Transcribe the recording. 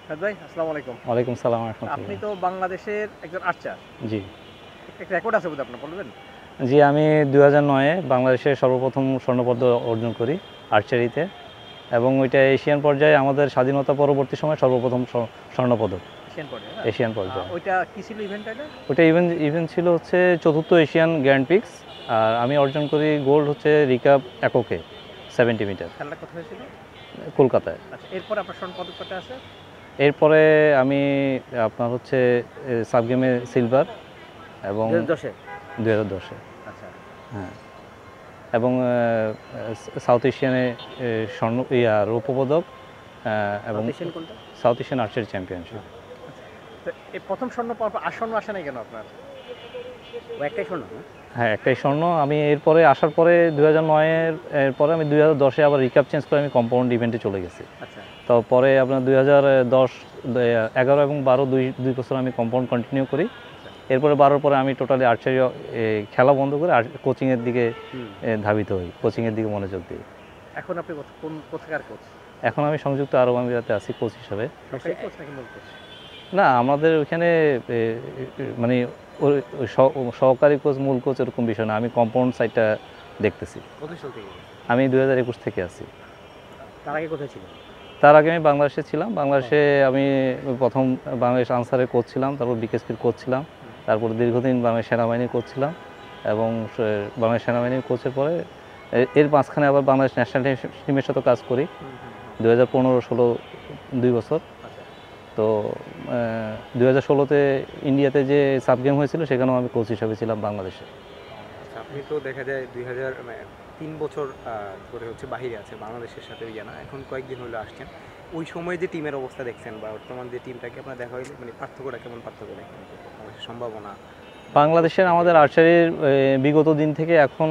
ভাই আসসালামু আলাইকুম। ওয়ালাইকুম সালাম আপনি রাহমাতুল্লাহ। তো বাংলাদেশের একজন আর্চার। জি। একটা রেকর্ড আছে বোধহয় আপনার বলবেন? জি, আমি ২০০৯ এ বাংলাদেশের সর্বপ্রথম স্বর্ণপদক অর্জন করি আর্চারিতে এবং ওইটা এশিয়ান পর্যায়ে আমাদের স্বাধীনতা পরবর্তী সময়ে সর্বপ্রথম স্বর্ণপদক এশিয়ান পর্যায়ে না? এশিয়ান পর্যায়ে। ওইটা কি ছিল ইভেন্টটা এটা? ওইটা ইভেন্ট ছিল হচ্ছে ৪র্থ এশিয়ান গ্র্যান্ড পিক্স। আর আমি অর্জন করি গোল্ড হচ্ছে রিকার্ভ এককে 70 মিটার খেলাটা কোথায় হয়েছিল? কলকাতায়। আচ্ছা, এরপর আপনার স্বর্ণ পদক কটা আছে? এরপরে আমি আপনার হচ্ছে সাব গেমে সিলভার এবং 2010 এ? ২০১০ এ। আচ্ছা। হ্যাঁ, এবং সাউথ এশিয়ানে স্বর্ণ রৌপ্য পদক এবং সাউথ এশিয়ান কোনটা? South Asian archery championship. আচ্ছা। তো এই প্রথম স্বর্ণ পাওয়ার পর আর স্বর্ণ আসে নাই কেন আপনার? ও একটাই স্বর্ণ না? হ্যাঁ, একটাই স্বর্ণ। আমি এরপরে আসার পরে ২০০৯ এর পরে আমি ২০১০ এ আবার রিকাপ চেঞ্জ করে আমি কম্পাউন্ড ইভেন্টে চলে গেছি। আচ্ছা। তো পরে আপনার ২০১০, ১১ এবং ১২ দুই বছর আমি কম্পাউন্ড কন্টিনিউ করি। এরপরে ১২ পরে আমি টোটালি আর্চারি খেলা বন্ধ করে কোচিংয়ের দিকে ধাবিত হই, কোচিংয়ের দিকে মনোযোগ দিই। এখন আপনি কোথাকার কোচ? এখন আমি সংযুক্ত আরব আমিরাতে আছি কোচ হিসাবে। সরকারি কোচ নাকি মূল কোচ? না, আমাদের ওইখানে মানে সহকারী কোচ, মূল কোচ এরকম বিষয় না। আমি কম্পাউন্ড সাইডটা দেখতেছি। কত সাল থেকে? আমি ২০২১ থেকে আছি। তার আগে কোথায় ছিলেন? তার আগে আমি বাংলাদেশে ছিলাম। বাংলাদেশে আমি প্রথম বাংলাদেশ আনসারের কোচ ছিলাম, তারপর বিকেএসপির কোচ ছিলাম, তারপর দীর্ঘদিন বাংলাদেশ সেনাবাহিনীর কোচ ছিলাম এবং বাংলাদেশ সেনাবাহিনীর কোচের পরে এর মাঝখানে আবার বাংলাদেশ ন্যাশনাল টিমের সাথে কাজ করি ২০১৫-১৬ ২ বছর। তো ২০১৬-তে ইন্ডিয়াতে যে সাব গেম হয়েছিল সেখানেও আমি কোচ হিসাবে ছিলাম বাংলাদেশে। আচ্ছা, আপনি তো দেখা যায় ৩ বছর ধরে হচ্ছে বাহিরে আছে, বাংলাদেশের সাথে না, এখন কয়েকদিন হলো আসছেন। ওই সময় যে টিমের অবস্থা দেখছেন বা বর্তমান যে টিমটাকে আপনার দেখা হইলে মানে পার্থক্যটা কেমন, পার্থক্য দেখেন বাংলাদেশের সম্ভাবনা? বাংলাদেশের আমাদের আর্চারির বিগত দিন থেকে এখন